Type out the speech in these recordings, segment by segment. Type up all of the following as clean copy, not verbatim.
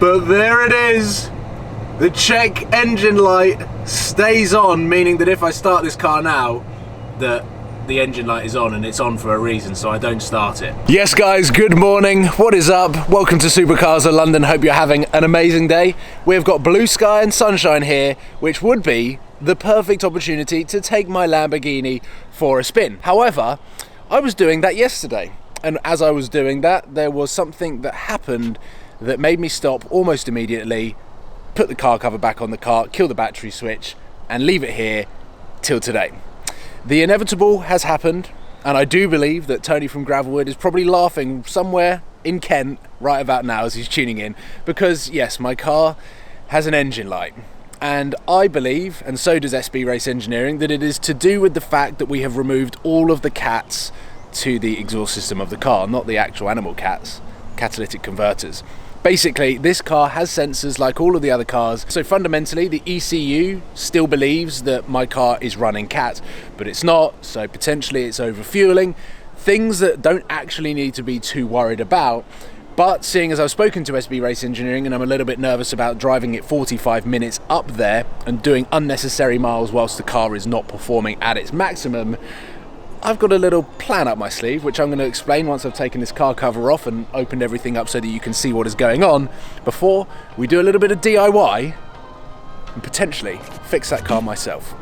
But there it is. The check engine light stays on, meaning that if I start this car now, that the engine light is on, and it's on for a reason, so I don't start it. Yes guys, good morning. What is up? Welcome to Supercars of London. Hope you're having an amazing day. We've got blue sky and sunshine here, which would be the perfect opportunity to take my Lamborghini for a spin. However, I was doing that yesterday, and as I was doing that, there was something that happened that made me stop almost immediately, put the car cover back on the car, kill the battery switch, and leave it here till today. The inevitable has happened, and I do believe that Tony from Gravelwood is probably laughing somewhere in Kent right about now as he's tuning in, because yes, my car has an engine light. And I believe, and so does SB Race Engineering, that it is to do with the fact that we have removed all of the cats to the exhaust system of the car, not the actual animal cats, catalytic converters. Basically, this car has sensors like all of the other cars, so fundamentally the ECU still believes that my car is running cat, but it's not, so potentially it's overfueling, things that don't actually need to be too worried about. But seeing as I've spoken to SB Race Engineering and I'm a little bit nervous about driving it 45 minutes up there and doing unnecessary miles whilst the car is not performing at its maximum, I've got a little plan up my sleeve, which I'm going to explain once I've taken this car cover off and opened everything up so that you can see what is going on before we do a little bit of DIY and potentially fix that car myself.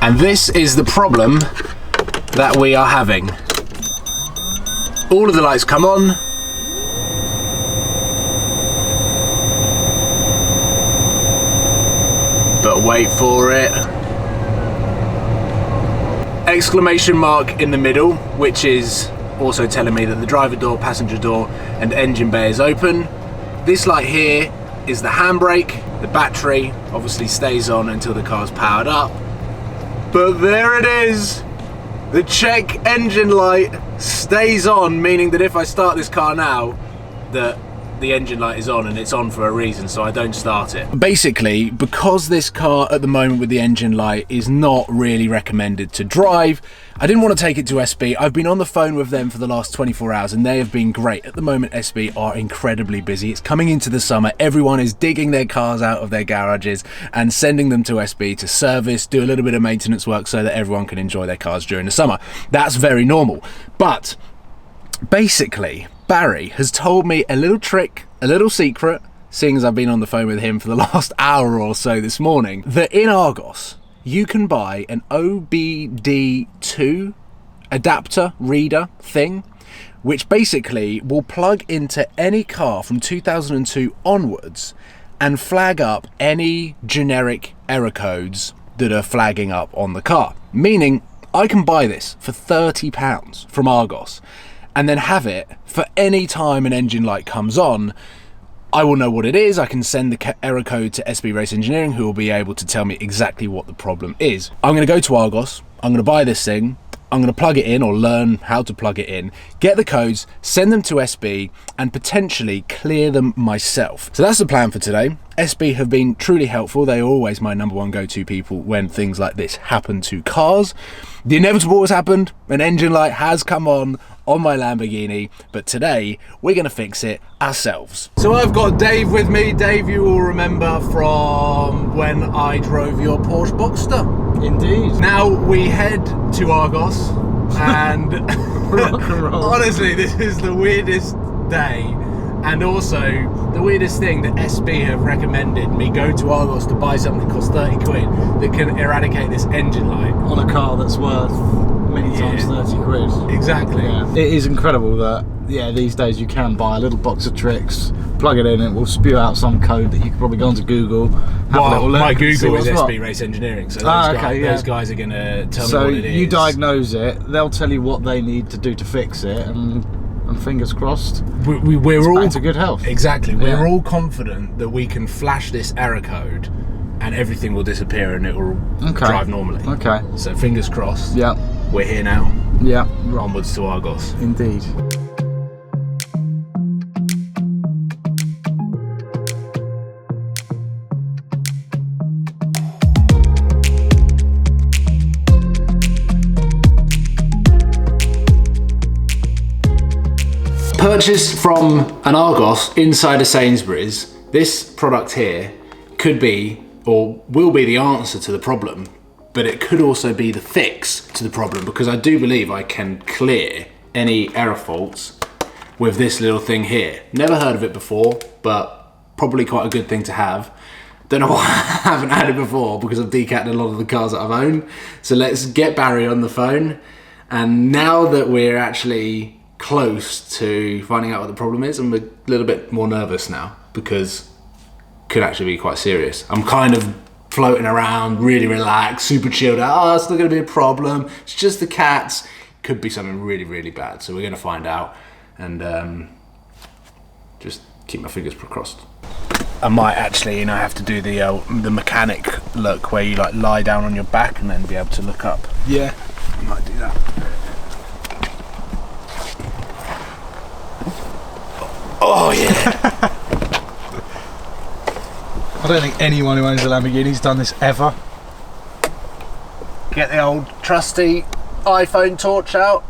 And this is the problem that we are having. All of the lights come on, but wait for it. Exclamation mark in the middle, which is also telling me that the driver door, passenger door and engine bay is open. This light here is the handbrake. The battery obviously stays on until the car's powered up. But there it is. The check engine light stays on, meaning that if I start this car now, that the engine light is on, and it's on for a reason, so I don't start it. Basically, because this car at the moment with the engine light is not really recommended to drive, I didn't want to take it to SB. I've been on the phone with them for the last 24 hours and they have been great. At the moment, SB are incredibly busy. It's coming into the summer. Everyone is digging their cars out of their garages and sending them to SB to service, do a little bit of maintenance work so that everyone can enjoy their cars during the summer. That's very normal. But basically, Barry has told me a little trick, a little secret, seeing as I've been on the phone with him for the last hour or so this morning, that in Argos, you can buy an OBD2 adapter reader thing, which basically will plug into any car from 2002 onwards and flag up any generic error codes that are flagging up on the car. Meaning, I can buy this for £30 from Argos and then have it for any time an engine light comes on. I will know what it is. I can send the error code to SB Race Engineering, who will be able to tell me exactly what the problem is. I'm going to go to Argos, I'm going to buy this thing, I'm going to plug it in or learn how to plug it in, get the codes, send them to SB and potentially clear them myself. So that's the plan for today. SB have been truly helpful. They are always my number one go-to people when things like this happen to cars. The inevitable has happened. An engine light has come on my Lamborghini, but today we're going to fix it ourselves. So I've got Dave with me. Dave, you will remember from when I drove your Porsche Boxster. Indeed. Now we head to Argos and Rock and roll. Honestly, this is the weirdest day. And also, the weirdest thing that SB have recommended me go to Argos to buy something that costs 30 quid that can eradicate this engine light. On a car that's worth many times 30 quid. Exactly. Yeah. It is incredible that, these days you can buy a little box of tricks, plug it in, it will spew out some code that you can probably go onto Google, have a little look. My Google is SB SB Race Engineering, so those guys are going to tell me what it is. So you diagnose it, they'll tell you what they need to do to fix it, and fingers crossed, we're all back to good health. Exactly. We're all confident that we can flash this error code and everything will disappear and it will drive normally. Okay. So fingers crossed. Yeah. We're here now. Yeah. Onwards to Argos. Indeed. purchased from an Argos inside a Sainsbury's. This product here could be, or will be, the answer to the problem, but it could also be the fix to the problem, because I do believe I can clear any error faults with this little thing here. Never heard of it before, but probably quite a good thing to have. Don't know why I haven't had it before, because I've decatted a lot of the cars that I've owned. So let's get Barry on the phone. And now that we're actually close to finding out what the problem is, I'm a little bit more nervous now, because it could actually be quite serious. I'm kind of floating around, really relaxed, super chilled out. Oh, it's not gonna be a problem. It's just the cats. Could be something really, really bad. So we're gonna find out, and just keep my fingers crossed. I might actually, have to do the mechanic look where you like lie down on your back and then be able to look up. Yeah. I might do that. Oh yeah. I don't think anyone who owns a Lamborghini's done this ever. Get the old trusty iPhone torch out.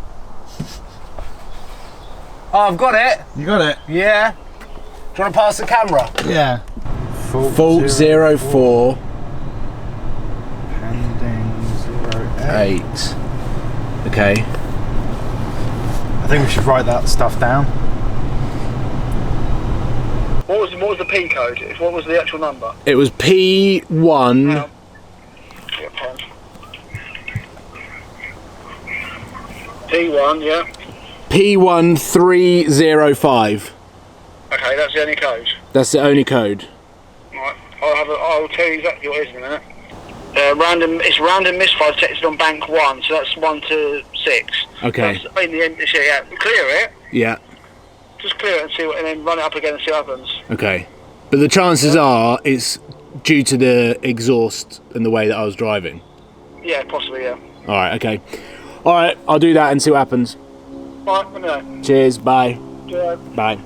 Oh, I've got it. You got it? Yeah. Do you want to pass the camera? Yeah. Fault 04. Pending 08. Okay. I think we should write that stuff down. What was the P code? What was the actual number? It was P1. P1, yeah. P1305. Okay, that's the only code. That's the only code. Right, I'll tell you exactly what it is in a minute. It's random misfire detected on bank 1, so that's 1 to 6. Okay. That's in the end, yeah. Clear it. Yeah. Just clear it and see and then run it up again and see what happens. Okay. But the chances are it's due to the exhaust and the way that I was driving. Yeah, possibly, yeah. Alright, okay. Alright, I'll do that and see what happens. Alright, let me know. Cheers, bye. Yeah. Bye.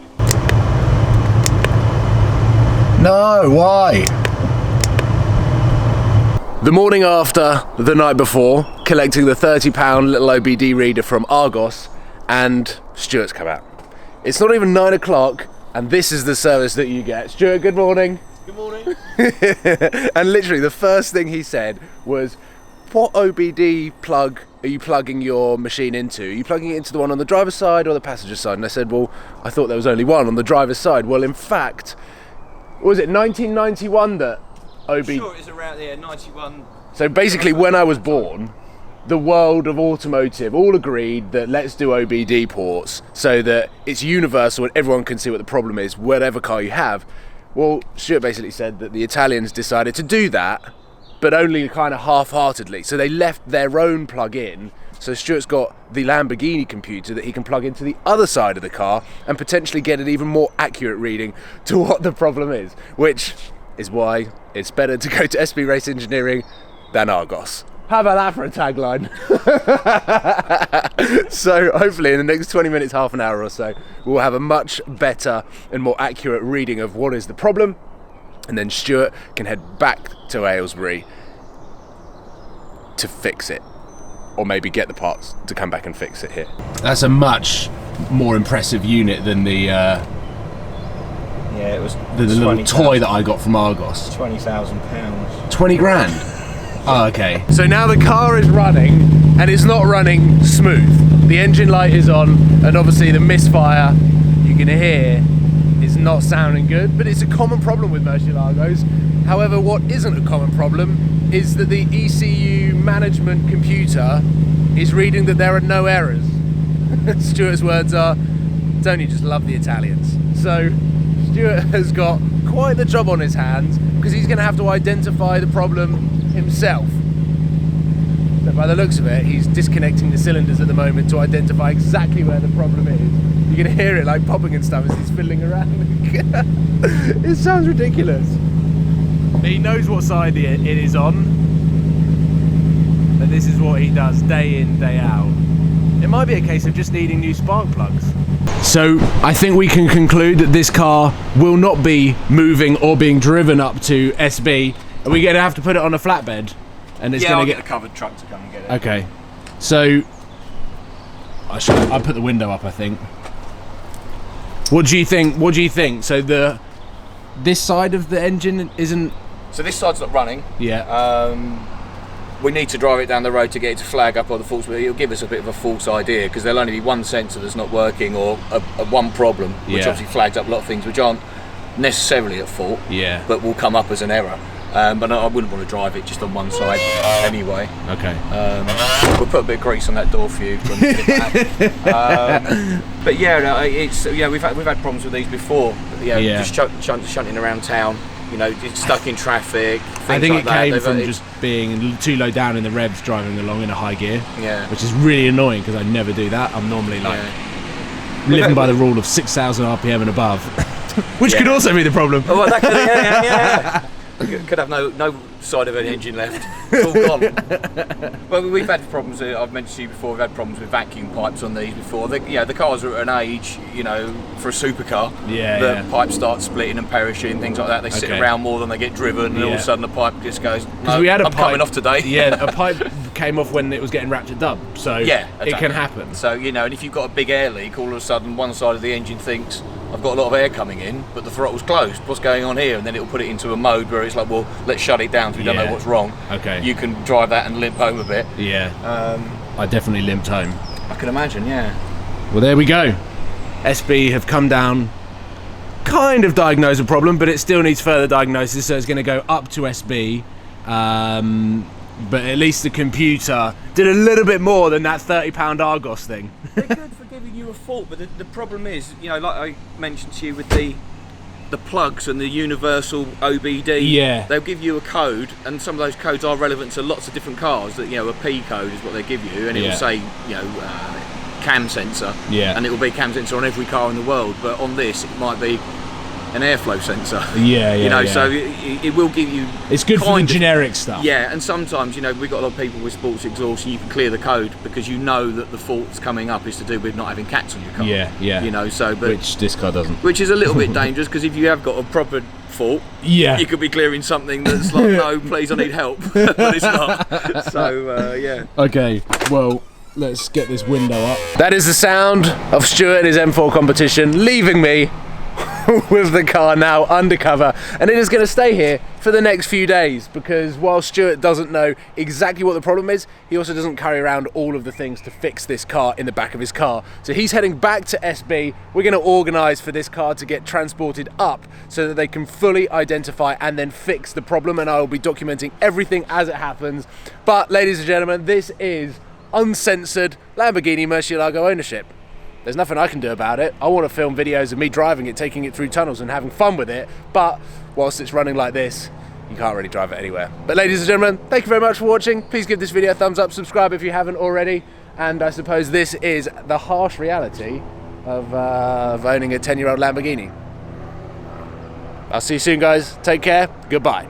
No, why? The morning after, the night before, collecting the £30 little OBD reader from Argos, and Stuart's come out. It's not even 9 o'clock, and this is the service that you get. Stuart, good morning. Good morning. And literally the first thing he said was, what OBD plug are you plugging your machine into? Are you plugging it into the one on the driver's side or the passenger side? And I said, well, I thought there was only one on the driver's side. Well, in fact, what was it 1991 that OBD... Sure, it's around there, 91. So basically, when I was born, the world of automotive all agreed that let's do OBD ports so that it's universal and everyone can see what the problem is, whatever car you have. Well, Stuart basically said that the Italians decided to do that, but only kind of half-heartedly. So they left their own plug-in. So Stuart's got the Lamborghini computer that he can plug into the other side of the car and potentially get an even more accurate reading to what the problem is, which is why it's better to go to SB Race Engineering than Argos. How about that for a tagline? So hopefully in the next 20 minutes, half an hour or so, we'll have a much better and more accurate reading of what is the problem, and then Stuart can head back to Aylesbury to fix it, or maybe get the parts to come back and fix it here. That's a much more impressive unit than the Yeah, it was the little toy that I got from Argos. £20,000. 20 grand. Oh, okay. So now the car is running, and it's not running smooth. The engine light is on, and obviously the misfire you can hear is not sounding good, but it's a common problem with Murcielagos. However, what isn't a common problem is that the ECU management computer is reading that there are no errors. Stuart's words are, don't you just love the Italians? So Stuart has got quite the job on his hands, because he's going to have to identify the problem himself. So by the looks of it, he's disconnecting the cylinders at the moment to identify exactly where the problem is. You can hear it like popping and stuff as he's fiddling around. It sounds ridiculous. But he knows what side it is on, and this is what he does day in, day out. It might be a case of just needing new spark plugs. So I think we can conclude that this car will not be moving or being driven up to SB. Are we going to have to put it on a flatbed? And it's going to get a covered truck to come and get it. Okay. So I'll put the window up, I think. What do you think? What do you think? So this side of the engine isn't. So this side's not running. Yeah. We need to drive it down the road to get it to flag up all the faults, but it'll give us a bit of a false idea because there'll only be one sensor that's not working or a one problem, which Yeah. obviously flags up a lot of things which aren't necessarily at fault, Yeah. but will come up as an error. But I wouldn't want to drive it just on one side anyway. Okay. We'll put a bit of grease on that door for you. When we get it back. But yeah, no, it's we've had problems with these before. Yeah. Just shunting around town. You know, just stuck in traffic. I think it came from They've- just being too low down in the revs, driving along in a high gear. Yeah. Which is really annoying because I never do that. I'm normally like Yeah. living by the rule of 6,000 RPM and above, which Yeah. could also be the problem. Oh, well, that could, yeah. Could have no side of an engine left. It's all gone. Well, we've had problems. I've mentioned to you before. We've had problems with vacuum pipes on these before. The cars are at an age, you know, for a supercar. Yeah, the yeah. pipes start splitting and perishing, things like that. They sit Okay. around more than they get driven, and all of Yeah. a sudden the pipe just goes. No, We had a I'm coming off today. Yeah, a pipe came off when it was getting ratcheted up, so Yeah, it exactly. can happen. So, you know, and if you've got a big air leak, all of a sudden one side of the engine thinks, I've got a lot of air coming in, but the throttle's closed. What's going on here? And then it'll put it into a mode where it's like, well, let's shut it down so we don't Yeah. know what's wrong. Okay. You can drive that and limp home a bit. Yeah, I definitely limped home. I can imagine, yeah. Well, there we go. SB have come down, kind of diagnosed a problem, but it still needs further diagnosis, so it's going to go up to SB. But at least the computer did a little bit more than that £30 Argos thing. They're good for giving you a fault, but the problem is, you know, like I mentioned to you with the plugs and the universal OBD, Yeah. they'll give you a code, and some of those codes are relevant to lots of different cars. That, you know, a P code is what they give you, and it Yeah. will say, you know, cam sensor, Yeah. and it will be cam sensor on every car in the world. But on this, it might be an airflow sensor. Yeah, You know, yeah. so it will give you. It's good for the kind of- generic stuff. Yeah, and sometimes, you know, we've got a lot of people with sports exhaust, and you can clear the code because you know that the fault's coming up is to do with not having cats on your car. Yeah, yeah. You know, so but Which this car doesn't. which is a little bit dangerous because if you have got a proper fault, Yeah. you could be clearing something that's like, no, please, I need help, but it's not. So yeah. Okay, well, let's get this window up. That is the sound of Stuart and his M4 competition leaving me with the car now undercover, and it is going to stay here for the next few days because while Stuart doesn't know exactly what the problem is, he also doesn't carry around all of the things to fix this car in the back of his car. So he's heading back to SB. We're going to organise for this car to get transported up so that they can fully identify and then fix the problem, and I will be documenting everything as it happens. But ladies and gentlemen, this is uncensored Lamborghini Murcielago ownership. There's nothing I can do about it. I want to film videos of me driving it, taking it through tunnels and having fun with it, but whilst it's running like this, you can't really drive it anywhere. But ladies and gentlemen, thank you very much for watching. Please give this video a thumbs up, subscribe if you haven't already, and I suppose this is the harsh reality of owning a 10-year-old Lamborghini. I'll see you soon, guys. Take care. Goodbye.